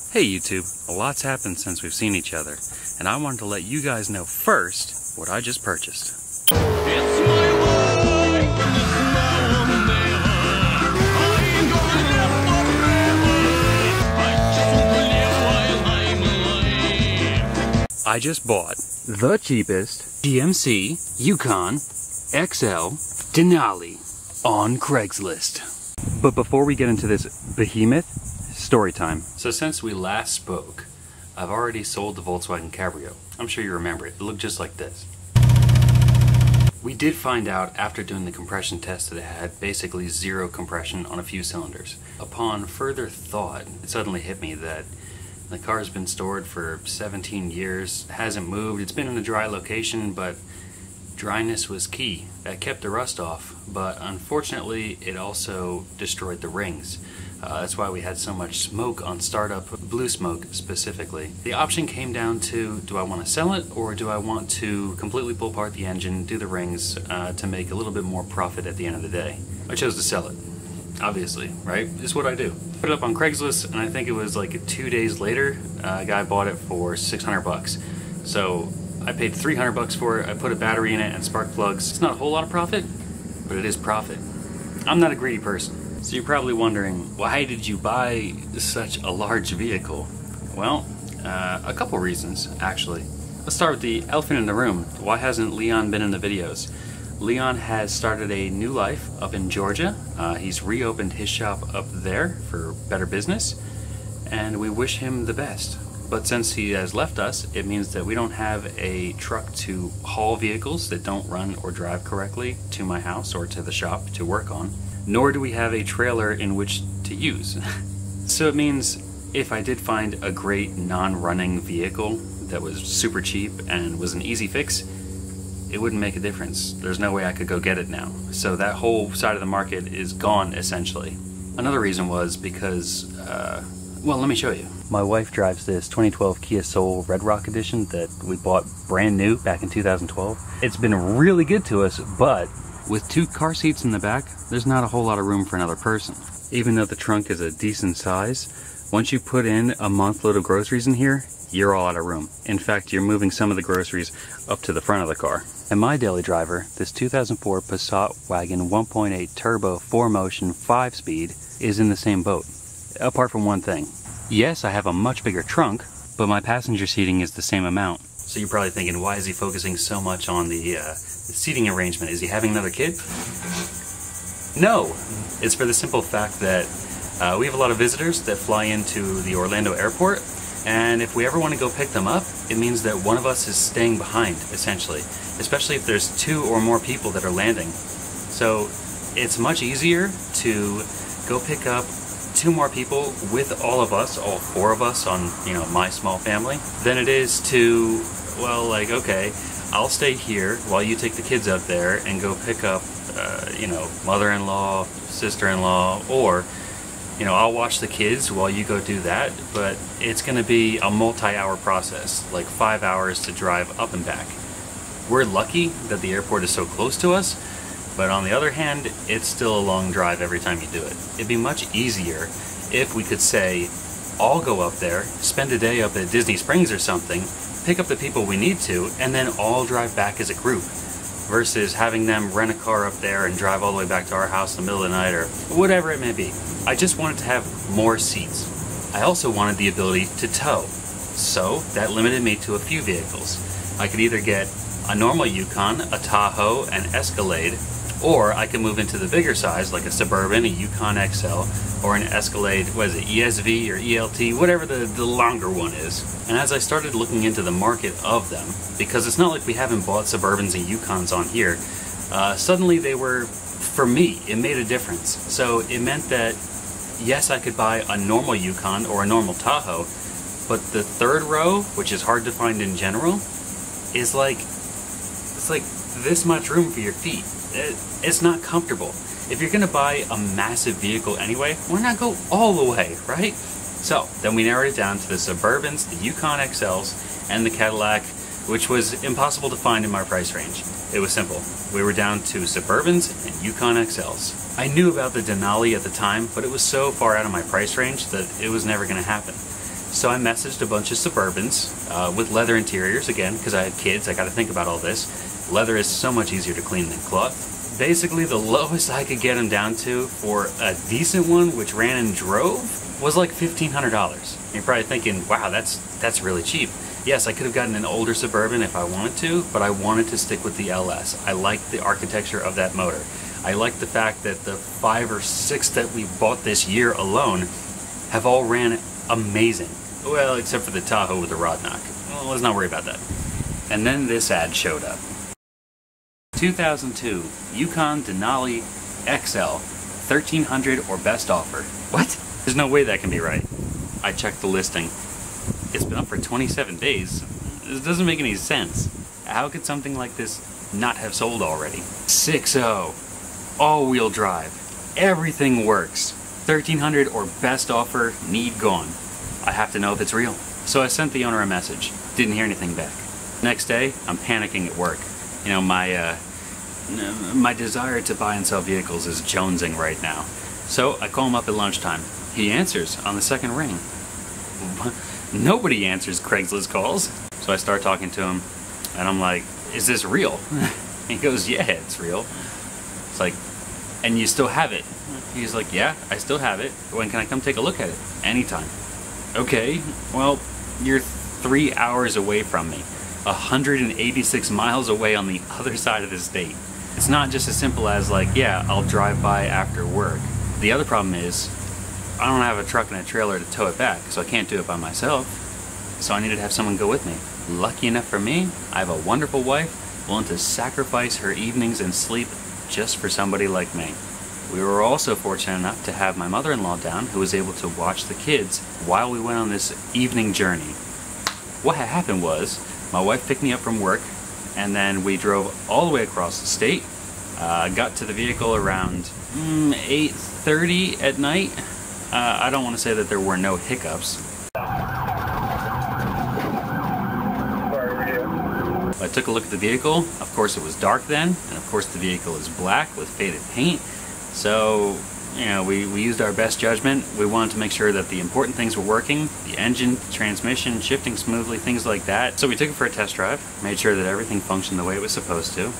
Hey YouTube, a lot's happened since we've seen each other, and I wanted to let you guys know first what I just purchased. It's my way, it's now or never. I ain't gonna live forever. I just want to live while I'm alive. I just bought the cheapest GMC Yukon XL Denali on Craigslist. But before we get into this behemoth, story time. So since we last spoke, I've already sold the Volkswagen Cabrio. I'm sure you remember it. It looked just like this. We did find out after doing the compression test that it had basically zero compression on a few cylinders. Upon further thought, it suddenly hit me that the car's been stored for 17 years, hasn't moved. It's been in a dry location, but dryness was key. That kept the rust off, but unfortunately it also destroyed the rings. That's why we had so much smoke on startup, blue smoke specifically. The option came down to, do I want to sell it or do I want to completely pull apart the engine, do the rings to make a little bit more profit at the end of the day? I chose to sell it, obviously, right? It's what I do. Put it up on Craigslist, and I think it was like 2 days later, a guy bought it for 600 bucks. So I paid 300 bucks for it, I put a battery in it and spark plugs. It's not a whole lot of profit, but it is profit. I'm not a greedy person. So you're probably wondering, why did you buy such a large vehicle? Well, a couple reasons, actually. Let's start with the elephant in the room. Why hasn't Leon been in the videos? Leon has started a new life up in Georgia. He's reopened his shop up there for better business, and we wish him the best. But since he has left us, it means that we don't have a truck to haul vehicles that don't run or drive correctly to my house or to the shop to work on. Nor do we have a trailer in which to use. So it means if I did find a great non-running vehicle that was super cheap and was an easy fix, it wouldn't make a difference. There's no way I could go get it now. So that whole side of the market is gone, essentially. Another reason was because, well, let me show you. My wife drives this 2012 Kia Soul Red Rock Edition that we bought brand new back in 2012. It's been really good to us, but with 2 car seats in the back, there's not a whole lot of room for another person. Even though the trunk is a decent size, once you put in a month load of groceries in here, you're all out of room. In fact, you're moving some of the groceries up to the front of the car. And my daily driver, this 2004 Passat Wagon 1.8 Turbo 4Motion 5-speed, is in the same boat. Apart from one thing. Yes, I have a much bigger trunk, but my passenger seating is the same amount. So you're probably thinking, why is he focusing so much on the seating arrangement? Is he having another kid? No! It's for the simple fact that we have a lot of visitors that fly into the Orlando airport, and if we ever want to go pick them up, it means that one of us is staying behind, essentially. Especially if there's 2 or more people that are landing. So it's much easier to go pick up 2 more people with all of us, all 4 of us on, you know, my small family, than it is to, well, like, okay, I'll stay here while you take the kids out there and go pick up, you know, mother-in-law, sister-in-law, or, you know, I'll watch the kids while you go do that, but it's going to be a multi-hour process, like 5 hours to drive up and back. We're lucky that the airport is so close to us, but on the other hand, it's still a long drive every time you do it. It'd be much easier if we could say, all go up there, spend a day up at Disney Springs or something, pick up the people we need to, and then all drive back as a group, versus having them rent a car up there and drive all the way back to our house in the middle of the night or whatever it may be. I just wanted to have more seats. I also wanted the ability to tow, so that limited me to a few vehicles. I could either get a normal Yukon, a Tahoe, an Escalade, or I can move into the bigger size, like a Suburban, a Yukon XL, or an Escalade, what is it, ESV or ELT, whatever the longer one is. And as I started looking into the market of them, because it's not like we haven't bought Suburbans and Yukons on here, suddenly they were, for me, it made a difference. So it meant that, yes, I could buy a normal Yukon or a normal Tahoe, but the third row, which is hard to find in general, is like, it's like this much room for your feet. It's not comfortable. If you're gonna buy a massive vehicle anyway, why not go all the way, right? So then we narrowed it down to the Suburbans, the Yukon XLs, and the Cadillac, which was impossible to find in my price range. It was simple. We were down to Suburbans and Yukon XLs. I knew about the Denali at the time, but it was so far out of my price range that it was never gonna happen. So I messaged a bunch of Suburbans with leather interiors, again, because I had kids, I got to think about all this. Leather is so much easier to clean than cloth. Basically, the lowest I could get them down to for a decent one, which ran and drove, was like $1,500. You're probably thinking, wow, that's really cheap. Yes, I could have gotten an older Suburban if I wanted to, but I wanted to stick with the LS. I like the architecture of that motor. I like the fact that the 5 or 6 that we bought this year alone have all ran amazing. Well, except for the Tahoe with the rod knock. Well, let's not worry about that. And then this ad showed up. 2002 Yukon Denali XL, 1300 or best offer. What? There's no way that can be right. I checked the listing. It's been up for 27 days. This doesn't make any sense. How could something like this not have sold already? 6.0, all-wheel drive, everything works. 1300 or best offer, need gone. I have to know if it's real. So I sent the owner a message. Didn't hear anything back. Next day, I'm panicking at work. You know, my desire to buy and sell vehicles is jonesing right now. So I call him up at lunchtime. He answers on the second ring. Nobody answers Craigslist calls. So I start talking to him, and I'm like, is this real? He goes, yeah, it's real. It's like, and you still have it? He's like, yeah, I still have it. When can I come take a look at it? Anytime. Okay, well, you're 3 hours away from me. 186 miles away on the other side of the state. It's not just as simple as like, yeah, I'll drive by after work. The other problem is, I don't have a truck and a trailer to tow it back, so I can't do it by myself. So I needed to have someone go with me. Lucky enough for me, I have a wonderful wife willing to sacrifice her evenings and sleep just for somebody like me. We were also fortunate enough to have my mother-in-law down, who was able to watch the kids while we went on this evening journey. What had happened was, my wife picked me up from work, and then we drove all the way across the state. Got to the vehicle around 8:30 at night. I don't want to say that there were no hiccups. I took a look at the vehicle. Of course it was dark then, and of course the vehicle is black with faded paint. So, you know, we used our best judgment. We wanted to make sure that the important things were working. The engine, transmission, shifting smoothly, things like that. So we took it for a test drive, made sure that everything functioned the way it was supposed to.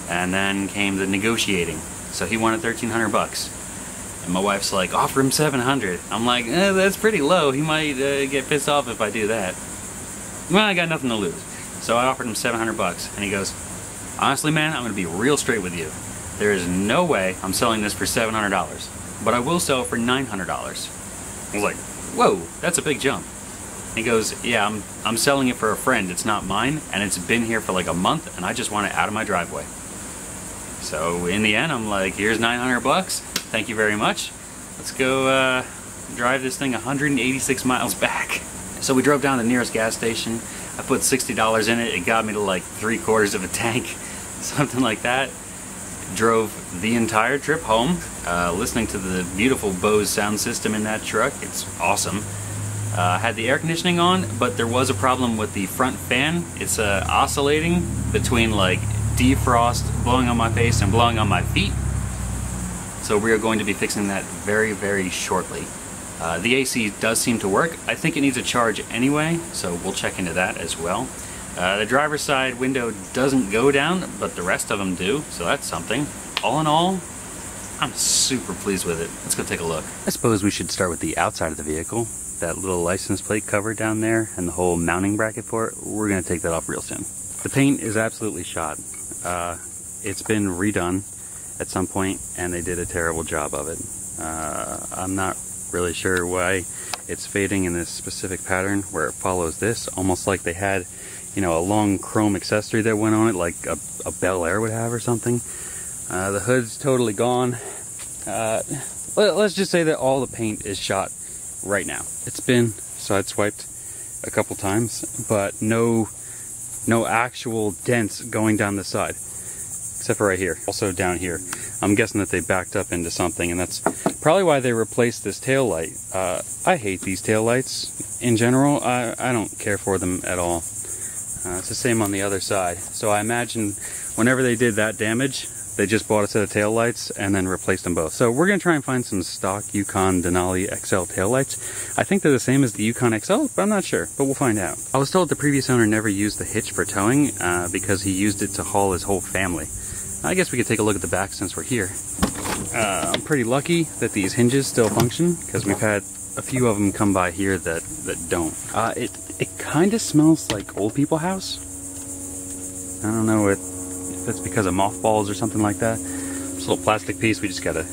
And then came the negotiating. So he wanted $1,300. And my wife's like, offer him $700. I'm like, that's pretty low. He might get pissed off if I do that. Well, I got nothing to lose. So I offered him $700. And he goes, honestly, man, I'm going to be real straight with you. There is no way I'm selling this for $700. But I will sell it for $900. I was like, whoa, that's a big jump. He goes, yeah, I'm selling it for a friend. It's not mine. And it's been here for like a month. And I just want it out of my driveway. So in the end, I'm like, here's $900. Thank you very much. Let's go drive this thing 186 miles back. So we drove down to the nearest gas station. I put $60 in it. It got me to like 3/4 of a tank, something like that. Drove the entire trip home, listening to the beautiful Bose sound system in that truck. It's awesome. Had the air conditioning on, but there was a problem with the front fan. It's oscillating between like defrost blowing on my face and blowing on my feet. So we are going to be fixing that very, very shortly. The AC does seem to work. I think it needs a charge anyway, so we'll check into that as well. The driver's side window doesn't go down, but the rest of them do, so that's something. All in all, I'm super pleased with it. Let's go take a look. I suppose we should start with the outside of the vehicle. That little license plate cover down there and the whole mounting bracket for it, we're going to take that off real soon. The paint is absolutely shot. It's been redone at some point, and they did a terrible job of it. I'm not really sure why it's fading in this specific pattern where it follows this, almost like they had, you know, a long chrome accessory that went on it, like a Bel Air would have or something. The hood's totally gone. Let's just say that all the paint is shot right now. It's been sideswiped a couple times, but no actual dents going down the side, except for right here. Also down here, I'm guessing that they backed up into something, and that's probably why they replaced this tail light. I hate these tail lights in general. I don't care for them at all. It's the same on the other side. So I imagine whenever they did that damage, They just bought a set of taillights and then replaced them both. So we're going to try and find some stock Yukon Denali XL taillights. I think they're the same as the Yukon XL, but I'm not sure, but we'll find out. I was told the previous owner never used the hitch for towing because he used it to haul his whole family. I guess we could take a look at the back since we're here. I'm pretty lucky that these hinges still function because we've had a few of them come by here that don't. It kind of smells like old people house. I don't know if it's because of mothballs or something like that. This little plastic piece, we just gotta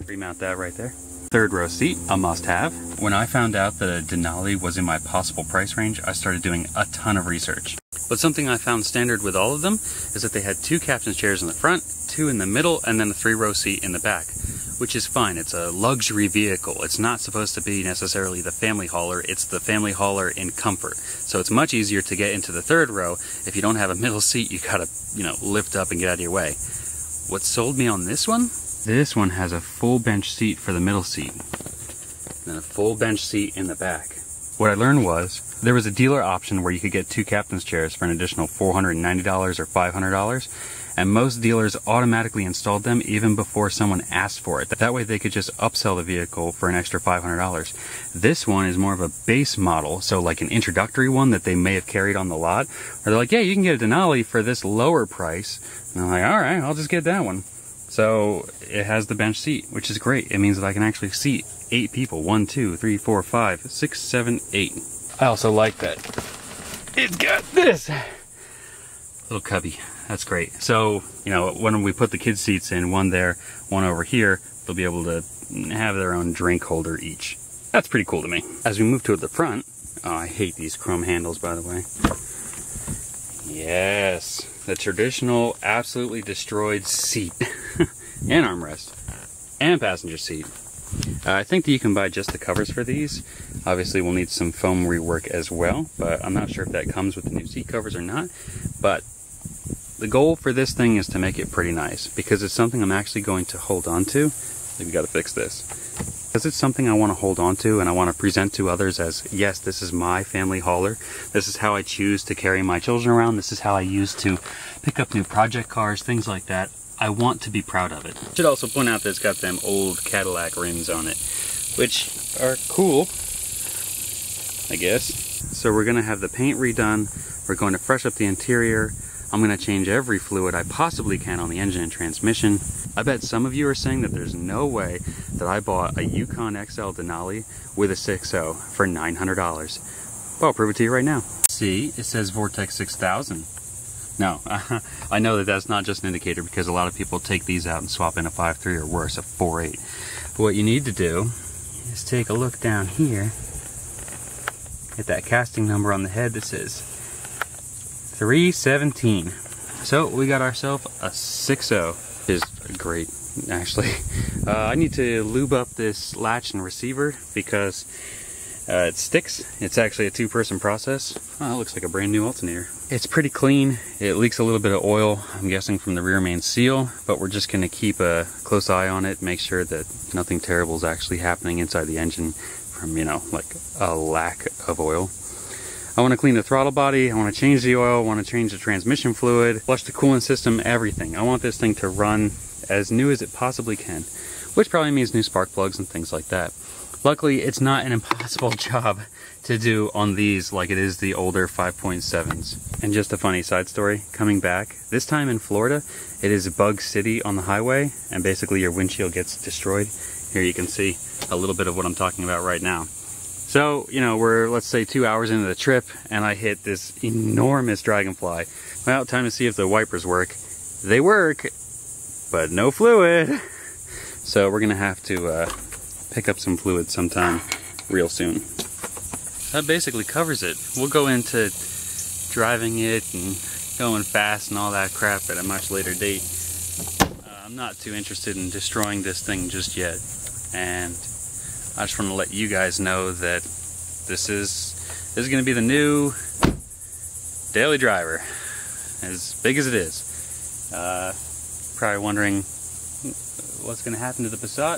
remount that right there. Third row seat, a must-have. When I found out that a Denali was in my possible price range, I started doing a ton of research. But something I found standard with all of them is that they had 2 captain's chairs in the front, 2 in the middle, and then a 3-row seat in the back, which is fine. It's a luxury vehicle. It's not supposed to be necessarily the family hauler. It's the family hauler in comfort. So it's much easier to get into the 3rd row. If you don't have a middle seat, you gotta, lift up and get out of your way. What sold me on this one? This one has a full bench seat for the middle seat, and a full bench seat in the back. What I learned was there was a dealer option where you could get 2 captain's chairs for an additional $490 or $500, and most dealers automatically installed them even before someone asked for it. That way they could just upsell the vehicle for an extra $500. This one is more of a base model, so like an introductory one that they may have carried on the lot. Or they're like, yeah, you can get a Denali for this lower price. And I'm like, all right, I'll just get that one. So it has the bench seat, which is great. It means that I can actually seat 8 people. 1, 2, 3, 4, 5, 6, 7, 8. I also like that it's got this little cubby. That's great. So, when we put the kids' seats in, one there, one over here, they'll be able to have their own drink holder each. That's pretty cool to me. As we move toward the front, oh, I hate these chrome handles, by the way. Yes, the traditional, absolutely destroyed seat and armrest and passenger seat. I think that you can buy just the covers for these. Obviously we'll need some foam rework as well, but I'm not sure if that comes with the new seat covers or not. But the goal for this thing is to make it pretty nice, because it's something I'm actually going to hold on to. We've got to fix this. Because it's something I want to hold on to and I want to present to others as, yes, this is my family hauler. This is how I choose to carry my children around. This is how I use to pick up new project cars, things like that. I want to be proud of it. Should also point out that it's got them old Cadillac rims on it, which are cool, I guess. So we're going to have the paint redone. We're going to fresh up the interior. I'm going to change every fluid I possibly can on the engine and transmission. I bet some of you are saying that there's no way that I bought a Yukon XL Denali with a 6.0 for $900. Well, I'll prove it to you right now. See, it says Vortex 6000. No, I know that that's not just an indicator, because a lot of people take these out and swap in a 5.3 or worse, a 4.8. But what you need to do is take a look down here at that casting number on the head that says 317. So we got ourselves a 6.0, which is great, actually. I need to lube up this latch and receiver because it sticks. It's actually a 2-person process. Oh, it looks like a brand new alternator. It's pretty clean. It leaks a little bit of oil, I'm guessing from the rear main seal, but we're just going to keep a close eye on it, make sure that nothing terrible is actually happening inside the engine from, like a lack of oil. I want to clean the throttle body, I want to change the oil, I want to change the transmission fluid, flush the coolant system, everything. I want this thing to run as new as it possibly can, which probably means new spark plugs and things like that. Luckily, it's not an impossible job to do on these like it is the older 5.7s. And just a funny side story, coming back, this time in Florida, it is Bug City on the highway, and basically your windshield gets destroyed. Here you can see a little bit of what I'm talking about right now. So, we're, let's say, 2 hours into the trip, and I hit this enormous dragonfly. Well, time to see if the wipers work. They work, but no fluid. So we're gonna have to pick up some fluid sometime real soon. That basically covers it. We'll go into driving it and going fast and all that crap at a much later date. I'm not too interested in destroying this thing just yet, and I just want to let you guys know that this is going to be the new daily driver, as big as it is. Probably wondering what's going to happen to the Passat.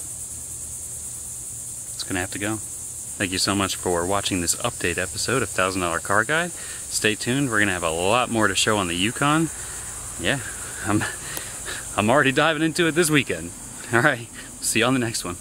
It's going to have to go. Thank you so much for watching this update episode of $1,000 Car Guy. Stay tuned, we're going to have a lot more to show on the Yukon. Yeah, I'm already diving into it this weekend. All right, see you on the next one.